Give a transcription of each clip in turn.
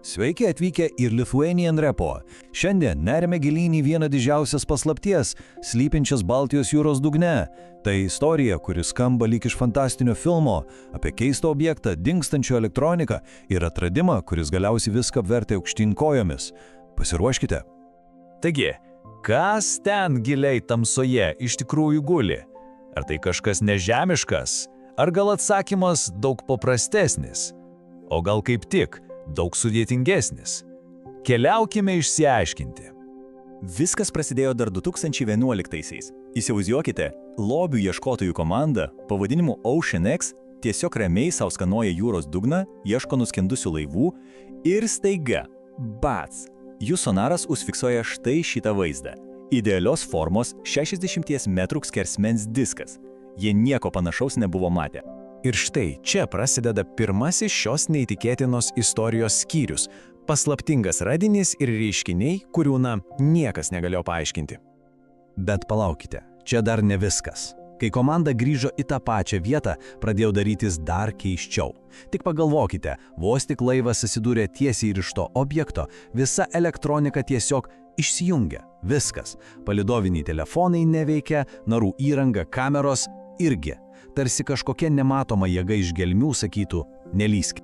Sveiki atvykę į Lithuanian Repo. Šiandien nerime gilyn į vieną didžiausias paslapties, slypinčias Baltijos jūros dugne. Tai istorija, kuris skamba lyg iš fantastinio filmo, apie keistą objektą, dingstančią elektroniką ir atradimą, kuris galiausiai viską apvertė aukštyn kojomis. Pasiruoškite. Taigi, kas ten giliai tamsoje iš tikrųjų guli? Ar tai kažkas nežemiškas? Ar gal atsakymas daug paprastesnis? O gal kaip tik daug sudėtingesnis? Keliaukime išsiaiškinti. Viskas prasidėjo dar 2011-aisiais. Įsivaizduokite, lobių ieškotojų komanda pavadinimu Ocean X tiesiog ramiai sau skanuoja jūros dugną, ieško nuskendusių laivų ir staiga, bac, jų sonaras užfiksuoja štai šitą vaizdą. Idealios formos 60 metrų skersmens diskas. Jie nieko panašaus nebuvo matę. Ir štai čia prasideda pirmasis šios neįtikėtinos istorijos skyrius – paslaptingas radinys ir reiškiniai, kurių niekas negalėjo paaiškinti. Bet palaukite, čia dar ne viskas. Kai komanda grįžo į tą pačią vietą, pradėjo darytis dar keisčiau. Tik pagalvokite, vos tik laivas susidūrė tiesiai ir iš to objekto, visa elektronika tiesiog išsijungia. Viskas. Palydoviniai telefonai neveikia, narų įranga, kameros irgi. Tarsi kažkokia nematoma jėga iš gelmių sakytų nelįsk.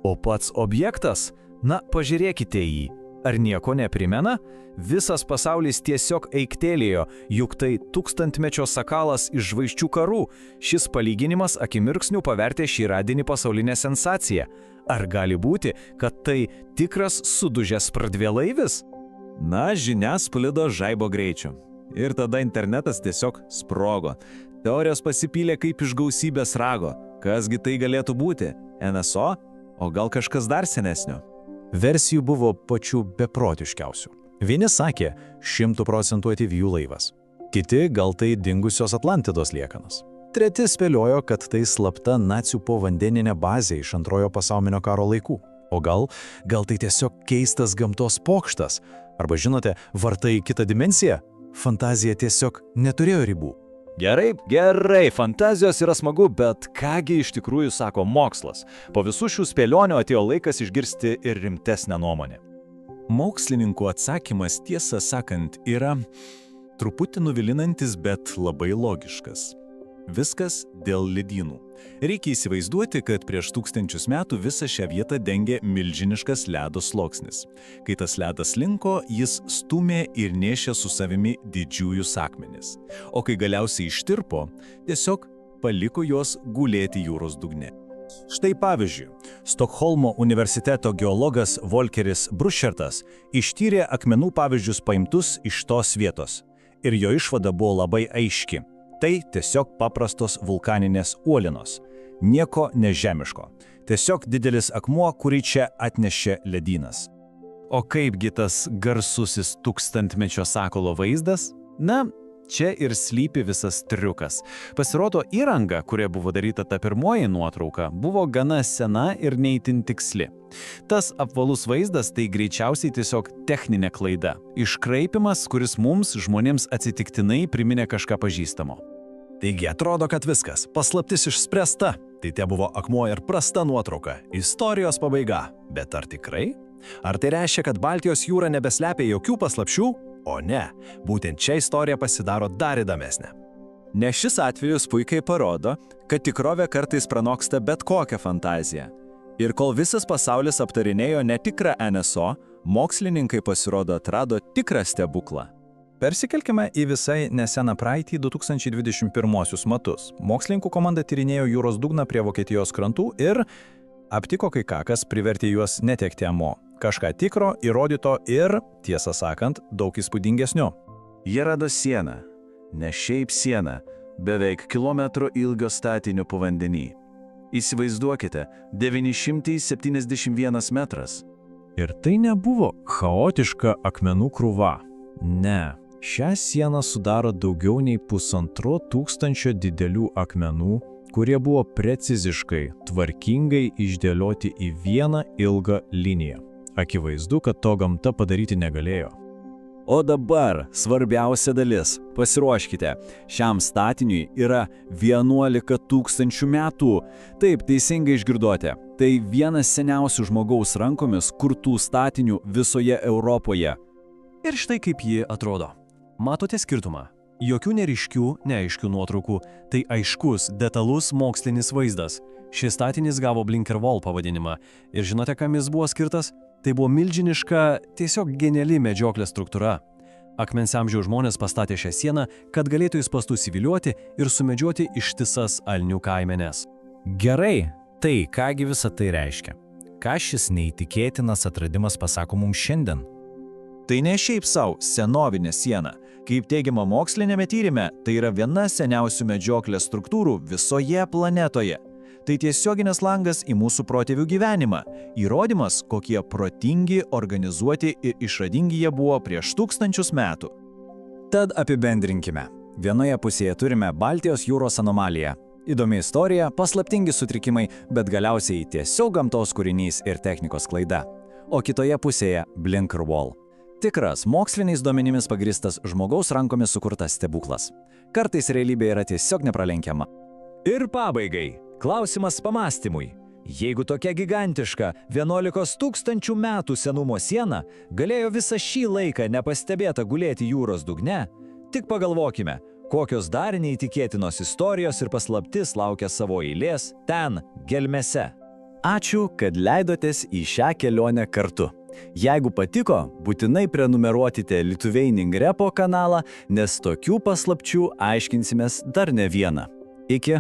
O pats objektas? Pažiūrėkite į jį. Ar nieko neprimena? Visas pasaulis tiesiog eiktėlėjo, juk tai tūkstantmečio sakalas iš žvaigždžių karų. Šis palyginimas akimirksniu pavertė šį radinį pasaulinę sensaciją. Ar gali būti, kad tai tikras sudužęs pradvėlaivis? Žinias sklido žaibo greičiu. Ir tada internetas tiesiog sprogo. Teorijos pasipylė kaip iš gausybės rago. Kasgi tai galėtų būti? NSO? O gal kažkas dar senesnio? Versijų buvo pačių beprotiškiausių. Vieni sakė 100% ativijų laivas. Kiti gal tai dingusios Atlantidos liekanos. Treti spėliojo, kad tai slapta nacių povandeninė bazė iš Antrojo pasaulinio karo laikų. O gal tai tiesiog keistas gamtos pokštas? Arba žinote, vartai į kitą dimensiją? Fantazija tiesiog neturėjo ribų. Gerai, fantazijos yra smagu, bet kągi iš tikrųjų sako mokslas? Po visų šių spėlionių atėjo laikas išgirsti ir rimtesnę nuomonę. Mokslininkų atsakymas, tiesą sakant, yra truputį nuvilinantis, bet labai logiškas. Viskas dėl ledynų. Reikia įsivaizduoti, kad prieš tūkstančius metų visą šią vietą dengė milžiniškas ledo sluoksnis. Kai tas ledas linko, jis stumė ir nešė su savimi didžiųjus akmenis. O kai galiausiai ištirpo, tiesiog paliko juos gulėti jūros dugne. Štai pavyzdžiui, Stokholmo universiteto geologas Volkeris Brušertas ištyrė akmenų pavyzdžius paimtus iš tos vietos. Ir jo išvada buvo labai aiški. Tai tiesiog paprastos vulkaninės uolienos. Nieko nežemiško. Tiesiog didelis akmuo, kurį čia atnešė ledynas. O kaipgi tas garsusis tūkstantmečio sakalo vaizdas? Čia ir slypi visas triukas. Pasirodo, įranga, kuria buvo daryta ta pirmoji nuotrauka, buvo gana sena ir ne itin tiksli. Tas apvalus vaizdas tai greičiausiai tiesiog techninė klaida. Iškraipimas, kuris mums, žmonėms atsitiktinai priminė kažką pažįstamo. Taigi atrodo, kad viskas. Paslaptis išspręsta. Tai te buvo akmuo ir prasta nuotrauka. Istorijos pabaiga. Bet ar tikrai? Ar tai reiškia, kad Baltijos jūra nebeslepia jokių paslapčių? O ne, būtent čia istorija pasidaro dar įdomesnė. Nes šis atvejus puikiai parodo, kad tikrovė kartais pranoksta bet kokią fantaziją. Ir kol visas pasaulis aptarinėjo netikrą NSO, mokslininkai pasirodo atrado tikrą stebuklą. Persikelkime į visai neseną praeitį 2021 metus. Mokslininkų komanda tyrinėjo jūros dugną prie Vokietijos krantų ir aptiko kai ką, kas privertė juos netekti amo. Kažką tikro, įrodyto ir, tiesą sakant, daug įspūdingesnio. Jie rado sieną, ne šiaip sieną, beveik kilometro ilgio statinių po vandenį. Įsivaizduokite, 971 metras. Ir tai nebuvo chaotiška akmenų krūva. Ne, šią sieną sudaro daugiau nei 1500 didelių akmenų, kurie buvo preciziškai, tvarkingai išdėlioti į vieną ilgą liniją. Akivaizdu, kad to gamta padaryti negalėjo. O dabar svarbiausia dalis. Pasiruoškite. Šiam statiniui yra 11 000 metų. Taip, teisingai išgirdote. Tai vienas seniausių žmogaus rankomis kurtų statinių visoje Europoje. Ir štai kaip ji atrodo. Matote skirtumą? Jokių neryškių, neaiškių nuotraukų. Tai aiškus, detalus mokslinis vaizdas. Šis statinys gavo Blinker-Wall pavadinimą. Ir žinote, kam jis buvo skirtas? Tai buvo milžiniška, tiesiog geniali medžioklės struktūra. Akmens amžiaus žmonės pastatė šią sieną, kad galėtų į spąstus įvilioti ir sumedžioti ištisas alnių kaimenes. Gerai, tai kągi visa tai reiškia? Ką šis neįtikėtinas atradimas pasako mums šiandien? Tai ne šiaip savo senovinė siena. Kaip teigiama mokslinėme tyrime, tai yra viena seniausių medžioklės struktūrų visoje planetoje. Tai tiesioginis langas į mūsų protėvių gyvenimą. Įrodymas, kokie protingi, organizuoti ir išradingi jie buvo prieš 1000 metų. Tad apibendrinkime. Vienoje pusėje turime Baltijos jūros anomaliją. Įdomi istorija, paslaptingi sutrikimai, bet galiausiai tiesiog gamtos kūrinys ir technikos klaida. O kitoje pusėje Blinker-Wall. Tikras, moksliniais duomenimis pagristas žmogaus rankomis sukurtas stebuklas. Kartais realybė yra tiesiog nepralenkiama. Ir pabaigai. Klausimas pamastymui. Jeigu tokia gigantiška 11 000 metų senumo siena galėjo visą šį laiką nepastebėta gulėti jūros dugne, tik pagalvokime, kokios dar neįtikėtinos istorijos ir paslaptis laukia savo eilės ten, gelmėse. Ačiū, kad leidotės į šią kelionę kartu. Jeigu patiko, būtinai prenumeruokite Lithuanian Repo kanalą, nes tokių paslapčių aiškinsimės dar ne vieną. Iki.